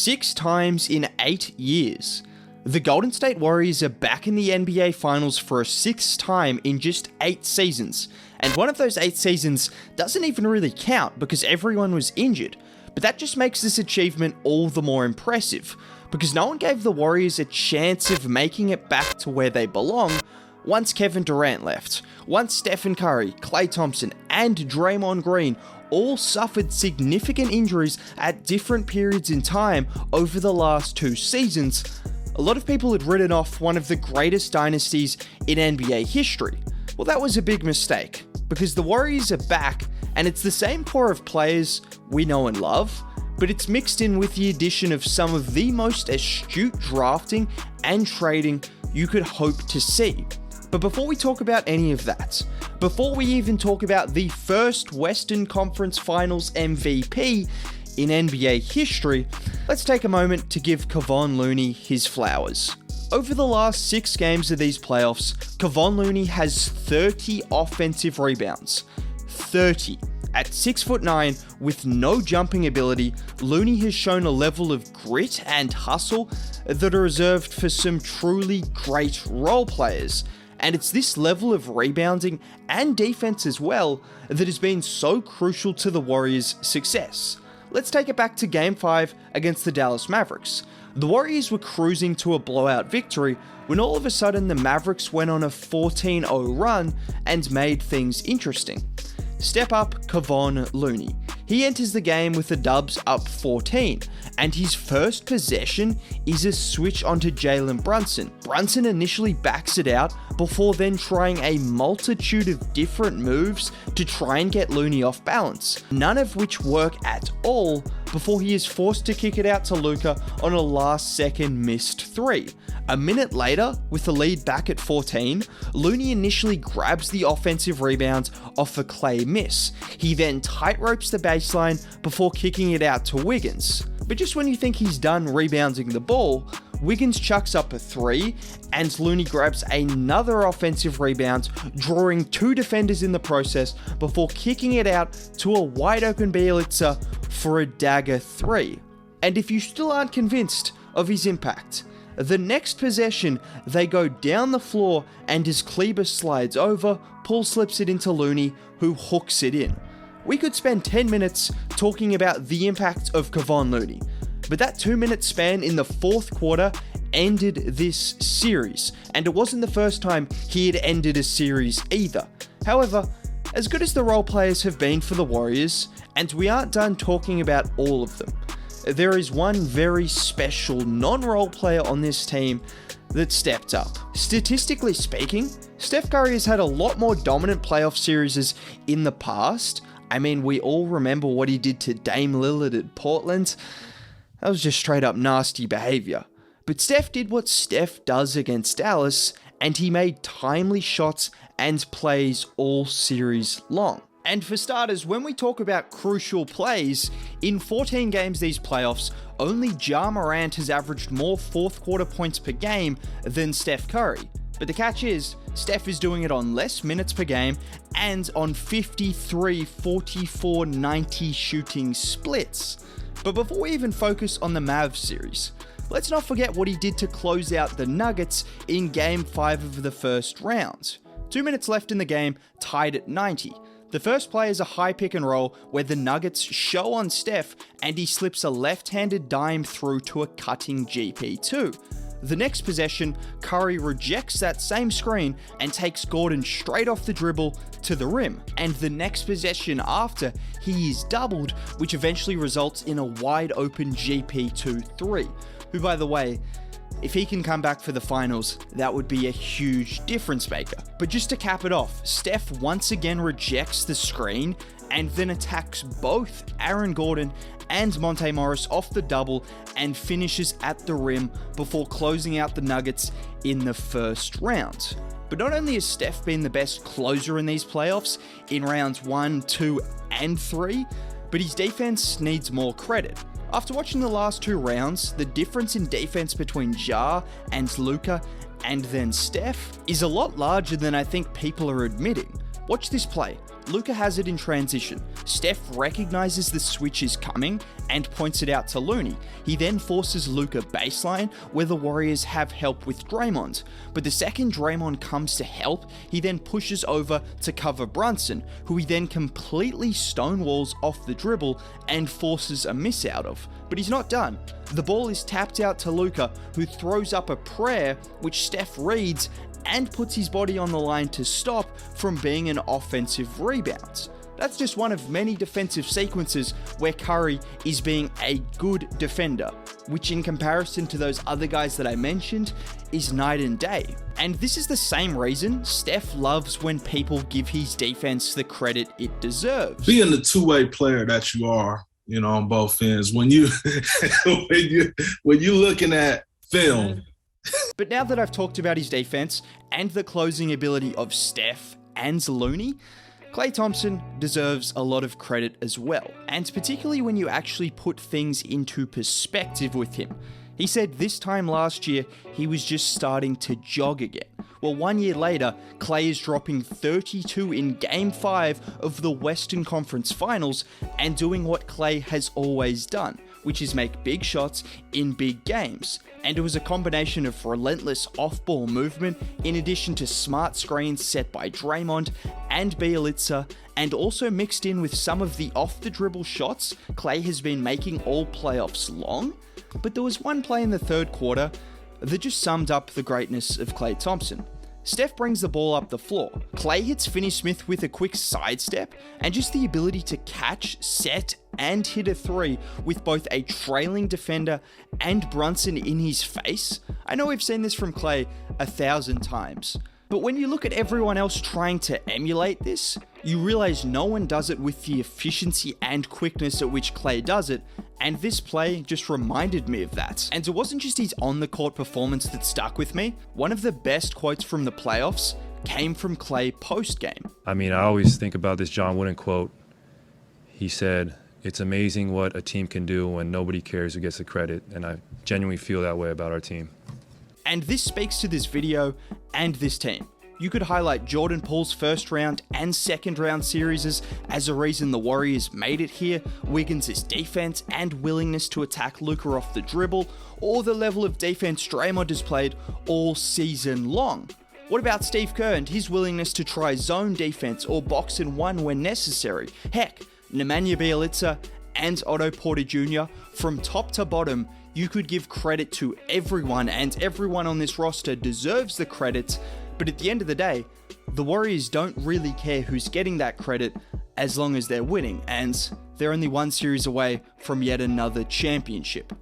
6 times in 8 years. The Golden State Warriors are back in the NBA Finals for a 6th time in just 8 seasons, and one of those 8 seasons doesn't even really count because everyone was injured, but that just makes this achievement all the more impressive, because no one gave the Warriors a chance of making it back to where they belong once Kevin Durant left, once Stephen Curry, Klay Thompson, and Draymond Green all suffered significant injuries at different periods in time over the last 2 seasons. A lot of people had written off one of the greatest dynasties in NBA history. Well, that was a big mistake, because the Warriors are back, and it's the same core of players we know and love, but it's mixed in with the addition of some of the most astute drafting and trading you could hope to see. But before we talk about any of that, before we even talk about the first Western Conference Finals MVP in NBA history, let's take a moment to give Kevon Looney his flowers. Over the last 6 games of these playoffs, Kevon Looney has 30 offensive rebounds. 30. At 6'9", with no jumping ability, Looney has shown a level of grit and hustle that are reserved for some truly great role players. And it's this level of rebounding and defense as well that has been so crucial to the Warriors' success. Let's take it back to Game 5 against the Dallas Mavericks. The Warriors were cruising to a blowout victory when all of a sudden the Mavericks went on a 14-0 run and made things interesting. Step up Kevon Looney. He enters the game with the Dubs up 14, and his first possession is a switch onto Jalen Brunson. Brunson initially backs it out before then trying a multitude of different moves to try and get Looney off balance, none of which work at all before he is forced to kick it out to Luka on a last-second missed 3. A minute later, with the lead back at 14, Looney initially grabs the offensive rebound off a Klay miss. He then tightropes the baseline before kicking it out to Wiggins. But just when you think he's done rebounding the ball, Wiggins chucks up a 3, and Looney grabs another offensive rebound, drawing 2 defenders in the process before kicking it out to a wide open Bielitsa for a dagger 3. And if you still aren't convinced of his impact, the next possession, they go down the floor, and as Kleber slides over, Paul slips it into Looney, who hooks it in. We could spend 10 minutes talking about the impact of Kevon Looney, but that 2-minute span in the 4th quarter ended this series, and it wasn't the first time he had ended a series either. However, as good as the role players have been for the Warriors, and we aren't done talking about all of them, there is one very special non-role player on this team that stepped up. Statistically speaking, Steph Curry has had a lot more dominant playoff series in the past. I mean, we all remember what he did to Dame Lillard at Portland. That was just straight up nasty behavior. But Steph did what Steph does against Dallas, and he made timely shots and plays all series long. And for starters, when we talk about crucial plays, in 14 games these playoffs, only Ja Morant has averaged more 4th quarter points per game than Steph Curry. But the catch is, Steph is doing it on less minutes per game and on 53, 44, 90 shooting splits. But before we even focus on the Mavs series, let's not forget what he did to close out the Nuggets in Game 5 of the first round. 2 minutes left in the game, tied at 90. The first play is a high pick and roll where the Nuggets show on Steph and he slips a left-handed dime through to a cutting GP2. The next possession, Curry rejects that same screen and takes Gordon straight off the dribble to the rim. And the next possession after, he is doubled, which eventually results in a wide open GP2-3, who, by the way, if he can come back for the finals, that would be a huge difference maker. But just to cap it off, Steph once again rejects the screen and then attacks both Aaron Gordon and Monte Morris off the double and finishes at the rim before closing out the Nuggets in the first round. But not only has Steph been the best closer in these playoffs in rounds 1, 2, and 3, but his defense needs more credit. After watching the last 2 rounds, the difference in defense between Ja and Luka and then Steph is a lot larger than I think people are admitting. Watch this play. Luka has it in transition. Steph recognizes the switch is coming and points it out to Looney. He then forces Luka baseline where the Warriors have help with Draymond. But the second Draymond comes to help, he then pushes over to cover Brunson, who he then completely stonewalls off the dribble and forces a miss out of. But he's not done. The ball is tapped out to Luka, who throws up a prayer, which Steph reads and puts his body on the line to stop from being an offensive rebound. That's just one of many defensive sequences where Curry is being a good defender, which in comparison to those other guys that I mentioned is night and day. And this is the same reason Steph loves when people give his defense the credit it deserves. Being the two-way player that you are, you know, on both ends, when you when you looking at film. But now that I've talked about his defense and the closing ability of Steph and Looney, Klay Thompson deserves a lot of credit as well, and particularly when you actually put things into perspective with him. He said this time last year he was just starting to jog again. Well, 1 year later, Klay is dropping 32 in Game 5 of the Western Conference Finals and doing what Klay has always done, which is make big shots in big games. And it was a combination of relentless off-ball movement in addition to smart screens set by Draymond and Bjelica, and also mixed in with some of the off-the-dribble shots Klay has been making all playoffs long. But there was one play in the third quarter that just summed up the greatness of Klay Thompson. Steph brings the ball up the floor. Klay hits Finney-Smith with a quick sidestep, and just the ability to catch, set, and hit a three with both a trailing defender and Brunson in his face. I know we've seen this from Klay 1,000 times, but when you look at everyone else trying to emulate this, you realize no one does it with the efficiency and quickness at which Klay does it, and this play just reminded me of that. And it wasn't just his on-the-court performance that stuck with me. One of the best quotes from the playoffs came from Klay post-game. I mean, I always think about this John Wooden quote. He said, "It's amazing what a team can do when nobody cares who gets the credit," and I genuinely feel that way about our team. And this speaks to this video and this team. You could highlight Jordan Poole's first round and second round series as a reason the Warriors made it here, Wiggins' defense and willingness to attack Luka off the dribble, or the level of defense Draymond has played all season long. What about Steve Kerr and his willingness to try zone defense or box and one when necessary? Heck, Nemanja Bjelica and Otto Porter Jr., from top to bottom, you could give credit to everyone, and everyone on this roster deserves the credit. But at the end of the day, the Warriors don't really care who's getting that credit as long as they're winning, and they're only one series away from yet another championship.